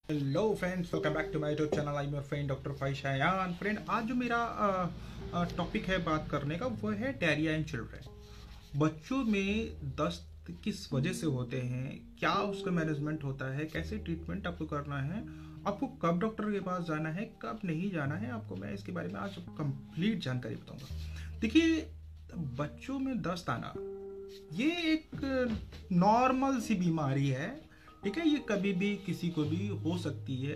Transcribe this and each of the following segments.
Hello friends, welcome back to my YouTube channel. I am your friend doctor फाइशायान। Friend, आज जो मेरा topic है बात करने का वो है डायरिया इन चिल्ड्रन। बच्चों में दस्त किस वजह से होते हैं, क्या उसका मैनेजमेंट होता है, कैसे ट्रीटमेंट आपको करना है, आपको कब डॉक्टर के पास जाना है, कब नहीं जाना है, आपको मैं इसके बारे में आज कंप्लीट जानकारी बताऊंगा। देखिए, बच्चों में दस्त आना ये एक नॉर्मल सी बीमारी है, ठीक है। ये कभी भी किसी को भी हो सकती है,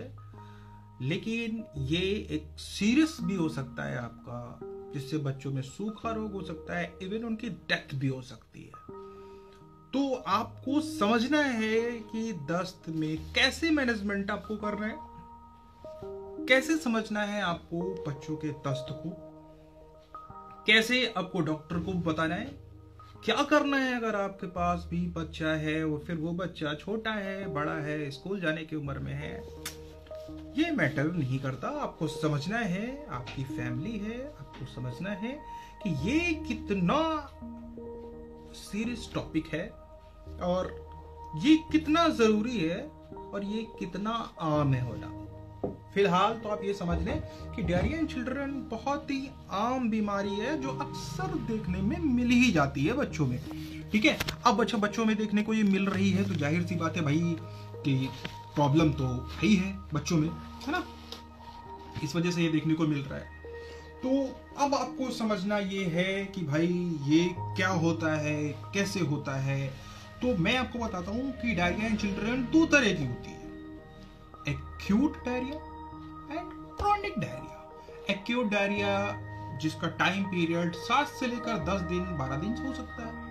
लेकिन ये एक सीरियस भी हो सकता है आपका, जिससे बच्चों में सूखा रोग हो सकता है, इवन उनकी डेथ भी हो सकती है। तो आपको समझना है कि दस्त में कैसे मैनेजमेंट आपको करना है, कैसे समझना है आपको बच्चों के दस्त को, कैसे आपको डॉक्टर को बताना है, क्या करना है अगर आपके पास भी बच्चा है और फिर वो बच्चा छोटा है, बड़ा है, स्कूल जाने की उम्र में है, ये मैटर नहीं करता। आपको समझना है, आपकी फैमिली है, आपको समझना है कि ये कितना सीरियस टॉपिक है और ये कितना जरूरी है और ये कितना आम है होना। फिलहाल तो आप ये समझ लें कि डायरिया इन चिल्ड्रन बहुत ही आम बीमारी है जो अक्सर देखने में मिल ही जाती है बच्चों में, ठीक है। अब अच्छा, बच्चों में देखने को ये मिल रही है तो जाहिर सी बात है भाई कि प्रॉब्लम तो है ही है बच्चों में, है ना। इस वजह से ये देखने को मिल रहा है। तो अब आपको समझना ये है कि भाई ये क्या होता है, कैसे होता है। तो मैं आपको बताता हूँ कि डायरिया इन चिल्ड्रन दो तरह की होती है, acute diarrhoea and chronic diarrhoea. Acute diarrhoea जिसका टाइम पीरियड 7 से लेकर 10 दिन 12 दिन से हो सकता है।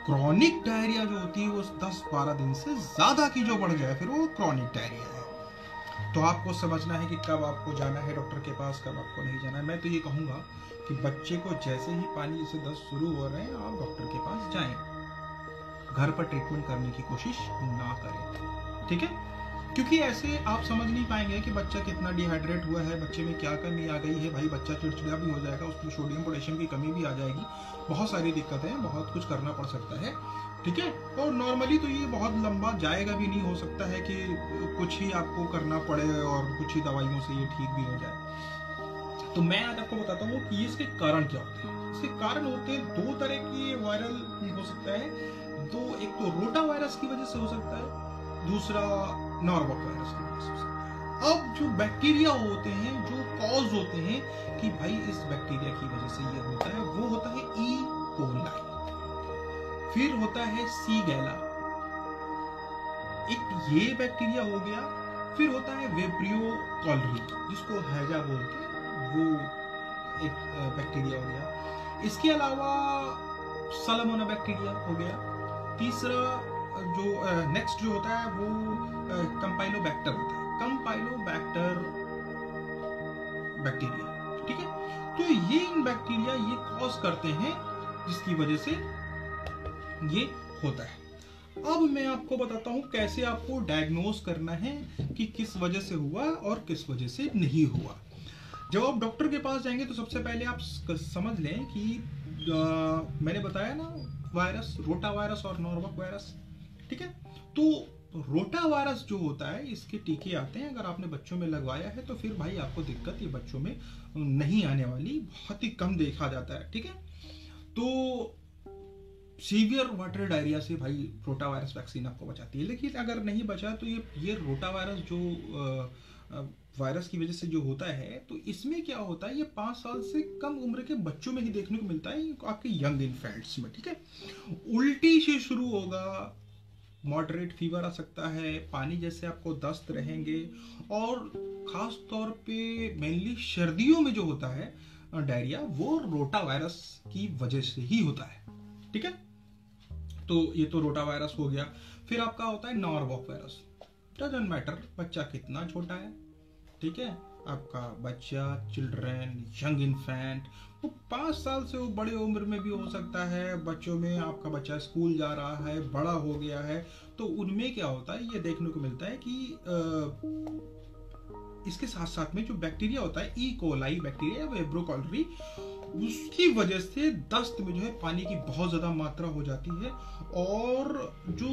क्रॉनिक डायरिया जो होती है वो 10-12 दिन से ज्यादा की जो बढ़ जाए फिर वो क्रॉनिक डायरिया है। तो आपको समझना है कि कब आपको जाना है डॉक्टर के पास, कब आपको नहीं जाना है। मैं तो ये कहूंगा कि बच्चे को जैसे ही पानी से दस्त शुरू हो रहे हैं आप डॉक्टर के पास जाएं, घर पर ट्रीटमेंट करने की कोशिश ना करें, ठीक है। क्योंकि ऐसे आप समझ नहीं पाएंगे कि बच्चा कितना डिहाइड्रेट हुआ है, बच्चे में क्या कमी आ गई है। भाई बच्चा चिड़चिड़ा भी हो जाएगा, उसमें सोडियम पोटेशियम की कमी भी आ जाएगी, बहुत सारी दिक्कतें, बहुत कुछ करना पड़ सकता है, ठीक है। और नॉर्मली तो ये बहुत लंबा जाएगा भी नहीं, हो सकता है कि कुछ ही आपको करना पड़े और कुछ ही दवाइयों से ये ठीक भी हो जाए। तो मैं आज आपको बताता हूँ कि इसके कारण क्या होते हैं। इसके कारण होते हैं दो तरह की, वायरल हो सकता है दो, एक तो रोटा वायरस की वजह से हो सकता है, दूसरा नॉर्मल वायरस की वजह से हो सकता है। अब जो बैक्टीरिया होते हैं, जो कॉज होते हैं कि भाई इस बैक्टीरिया की वजह से ये होता है, वो होता है ई कोलाई, फिर होता है सी गैला, एक ये बैक्टीरिया हो गया, फिर होता है वेब्रियो कॉलरी जिसको हैजा बोलते हैं, वो एक बैक्टीरिया हो गया। इसके अलावा सलामोना बैक्टीरिया हो गया। तीसरा जो नेक्स्ट जो होता है वो कंपाइलोबैक्टर होता है, कंपाइलोबैक्टर बैक्टीरिया, ठीक है। तो ये इन बैक्टीरिया ये कॉज करते हैं जिसकी वजह से ये होता है। अब मैं आपको बताता हूं कैसे आपको डायग्नोज करना है कि किस वजह से हुआ और किस वजह से नहीं हुआ। जब आप डॉक्टर के पास जाएंगे तो सबसे पहले आप समझ लें कि मैंने बताया ना वायरस, रोटा वायरस और नॉर्मल वायरस, ठीक है। तो रोटा वायरस जो होता है इसके टीके आते हैं, अगर आपने बच्चों में लगवाया है तो फिर भाई आपको दिक्कत ये बच्चों में नहीं आने वाली, बहुत ही कम देखा जाता है, ठीक है। तो सीवियर वाटर डायरिया से भाई रोटा वायरस वैक्सीन आपको बचाती है, लेकिन अगर नहीं बचा तो ये रोटा वायरस जो वायरस की वजह से जो होता है, तो इसमें क्या होता है, ये 5 साल से कम उम्र के बच्चों में ही देखने को मिलता है, आपके यंग इन्फेंट्स में, ठीक है। उल्टी से शुरू होगा, मॉडरेट फीवर आ सकता है, पानी जैसे आपको दस्त रहेंगे, और खास तौर पे मेनली सर्दियों में जो होता है डायरिया वो रोटा वायरस की वजह से ही होता है, ठीक है। तो ये तो रोटा वायरस हो गया। फिर आपका होता है नॉर्वॉक वायरस। डजंट मैटर बच्चा कितना छोटा है, ठीक है, आपका बच्चा, चिल्ड्रन, यंग इन्फेंट, वो 5 साल से वो बड़े उम्र में भी हो सकता है। बच्चों में आपका बच्चा स्कूल जा रहा है, बड़ा हो गया है, तो उनमें क्या होता है ये देखने को मिलता है कि इसके साथ साथ में जो बैक्टीरिया होता है ई कोलाई बैक्टीरिया, वेब्रियो कॉलरी, उसकी वजह से दस्त में जो है पानी की बहुत ज्यादा मात्रा हो जाती है, और जो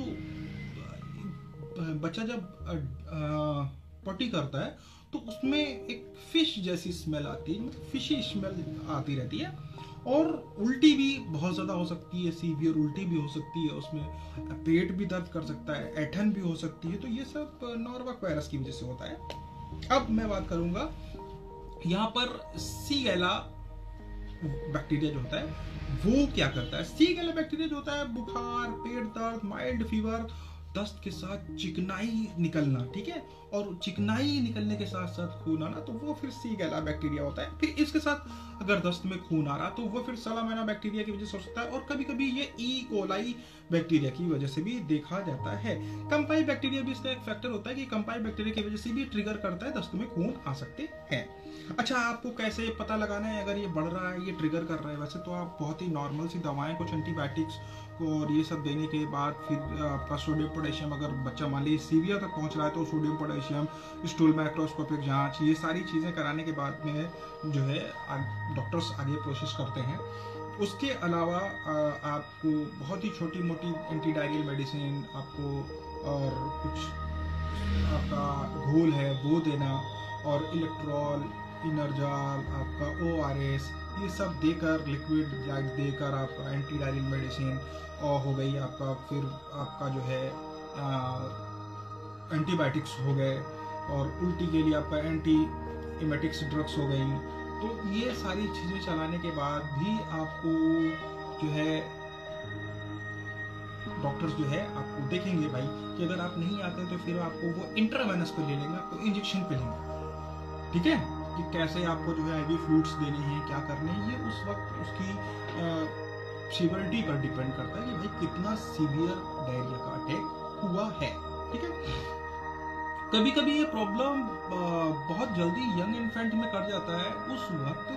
बच्चा जब पॉटी करता है तो उसमें एक फिश जैसी स्मेल आती है, फिशी स्मेल आती रहती है, और उल्टी भी बहुत ज़्यादा हो सकती है, सीवियर उल्टी भी हो सकती है, उसमें पेट भी दर्द कर सकता है, ऐठन भी हो सकती है। तो ये सब नॉर्वक वायरस की वजह से होता है। अब मैं बात करूंगा यहाँ पर सीगेला बैक्टीरिया जो होता है वो क्या करता है। सीगेला बैक्टीरिया जो होता है बुखार, पेट दर्द, माइल्ड फीवर, दस्त के साथ चिकनाई निकलना, ठीक है, और चिकनाई निकलने के साथ साथ खून आना, तो वो फिर सीगेला बैक्टीरिया होता है। फिर इसके साथ अगर दस्त में खून आ रहा तो वो फिर सलामाना बैक्टीरिया की वजह से हो सकता है, और कभी कभी ये ई कोलाई बैक्टीरिया की वजह से भी देखा जाता है। कंपाई बैक्टीरिया भी इसका एक फैक्टर होता है कि कंपाई बैक्टीरिया की वजह से भी ट्रिगर करता है, दस्त में खून आ सकते हैं। अच्छा, आपको कैसे पता लगाना है अगर ये बढ़ रहा है, ये ट्रिगर कर रहा है? वैसे तो आप बहुत ही नॉर्मल सी दवाएं, कुछ एंटीबायोटिक्स और ये सब देने के बाद फिर आपका सोडियम पोटेशियम, अगर बच्चा मान लीजिए सीवियर तक पहुंच रहा है तो सोडियम पोटेशियम, स्टूल माइक्रोस्कोपिक जांच, ये सारी चीज़ें कराने के बाद में जो है डॉक्टर्स आगे प्रोसेस करते हैं। उसके अलावा आपको बहुत ही छोटी मोटी एंटी डायरियल मेडिसिन आपको, और कुछ आपका घोल है वो देना, और इलेक्ट्रॉल, इनरजाल, आपका ORS, ये सब देकर, लिक्विड देकर आपका एंटी डायरियल मेडिसिन और हो गई आपका, फिर आपका जो है एंटीबायोटिक्स हो गए, और उल्टी के लिए आपका एंटी इमेटिक्स ड्रग्स हो गई। तो ये सारी चीज़ें चलाने के बाद भी आपको जो है डॉक्टर्स जो है आपको देखेंगे भाई कि अगर आप नहीं आते तो फिर आपको वो इंट्रावेनस पे ले लेंगे, आपको इंजेक्शन पे लेंगे, ठीक है, कि कैसे आपको जो है IV फ्लूइड्स देने हैं, क्या करने हैं, ये उस वक्त उसकी सीवियरिटी पर डिपेंड करता है कि भाई कितना सीवियर डायरिया का अटैक हुआ है, ठीक है। कभी कभी ये प्रॉब्लम बहुत जल्दी यंग इन्फेंट में कर जाता है, उस वक्त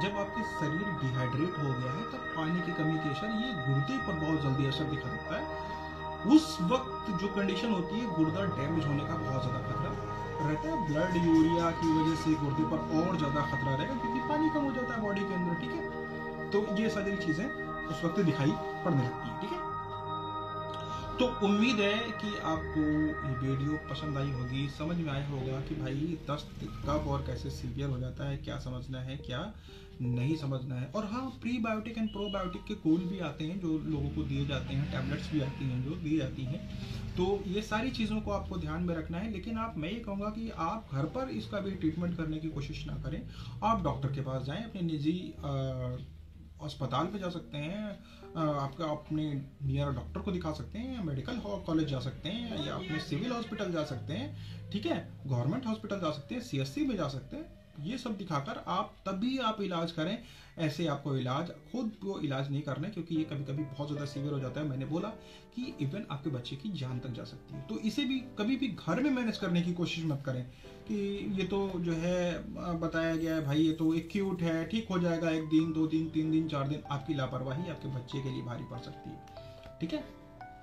जब आपके शरीर डिहाइड्रेट हो गया है, तब पानी की कमी के असर ये गुर्दे पर बहुत जल्दी असर दिखा देता है। उस वक्त जो कंडीशन होती है, गुर्दा डैमेज होने का बहुत ज्यादा खतरा रहता है। ब्लड यूरिया की वजह से गुर्दे पर और ज्यादा खतरा रहेगा, क्योंकि पानी कम हो जाता है बॉडी के अंदर, ठीक है। तो ये सारी चीजें उस वक्त दिखाई पड़ने लगती है, ठीक है। तो उम्मीद है कि आपको ये वीडियो पसंद आई होगी, समझ में आया होगा कि भाई दस्त कब और कैसे सीवियर हो जाता है, क्या समझना है, क्या नहीं समझना है। और हाँ, प्रीबायोटिक एंड प्रोबायोटिक के कोल भी आते हैं जो लोगों को दिए जाते हैं, टैबलेट्स भी आती हैं जो दी जाती हैं। तो ये सारी चीज़ों को आपको ध्यान में रखना है। लेकिन मैं ये कहूँगा कि आप घर पर इसका भी ट्रीटमेंट करने की कोशिश ना करें, आप डॉक्टर के पास जाएं, अपने निजी अस्पताल पे जा सकते हैं, आपका अपने नियर डॉक्टर को दिखा सकते हैं, मेडिकल कॉलेज जा सकते हैं, या अपने सिविल हॉस्पिटल जा सकते हैं, ठीक है, गवर्नमेंट हॉस्पिटल जा सकते हैं, CSC में जा सकते हैं। ये सब दिखाकर आप तभी आप इलाज करें। ऐसे आपको इलाज खुद को इलाज नहीं करना है, क्योंकि ये कभी कभी बहुत ज़्यादा सीवियर हो जाता है। मैंने बोला कि इवन आपके बच्चे की जान तक जा सकती है। तो इसे भी कभी भी घर में मैनेज करने की कोशिश मत करें कि ये तो जो है बताया गया है भाई, ये तो एक्यूट है, ठीक हो जाएगा 1 दिन 2 दिन 3 दिन 4 दिन। आपकी लापरवाही आपके बच्चे के लिए भारी पड़ सकती है, ठीक है।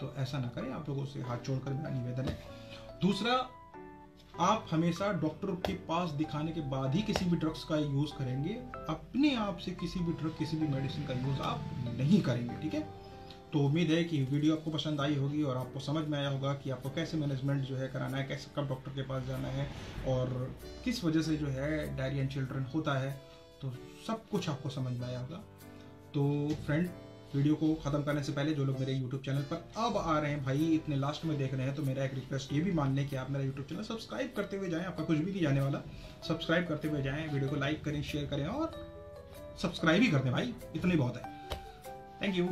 तो ऐसा ना करें, आप लोगों से हाथ जोड़कर मेरा निवेदन है। दूसरा, आप हमेशा डॉक्टर के पास दिखाने के बाद ही किसी भी ड्रग्स का यूज करेंगे। अपने आप से किसी भी ड्रग, किसी भी मेडिसिन का यूज आप नहीं करेंगे, ठीक है। तो उम्मीद है कि वीडियो आपको पसंद आई होगी और आपको समझ में आया होगा कि आपको कैसे मैनेजमेंट जो है कराना है, कैसे कब डॉक्टर के पास जाना है, और किस वजह से जो है डायरिया इन चिल्ड्रन होता है। तो सब कुछ आपको समझ में आया होगा। तो फ्रेंड, वीडियो को ख़त्म करने से पहले जो लोग मेरे YouTube चैनल पर अब आ रहे हैं भाई, इतने लास्ट में देख रहे हैं, तो मेरा एक रिक्वेस्ट ये भी मान लें कि आप मेरा YouTube चैनल सब्सक्राइब करते हुए जाएं। आपका कुछ भी नहीं जाने वाला, सब्सक्राइब करते हुए जाएं, वीडियो को लाइक करें, शेयर करें और सब्सक्राइब ही कर दें भाई, इतना ही बहुत है। Thank you.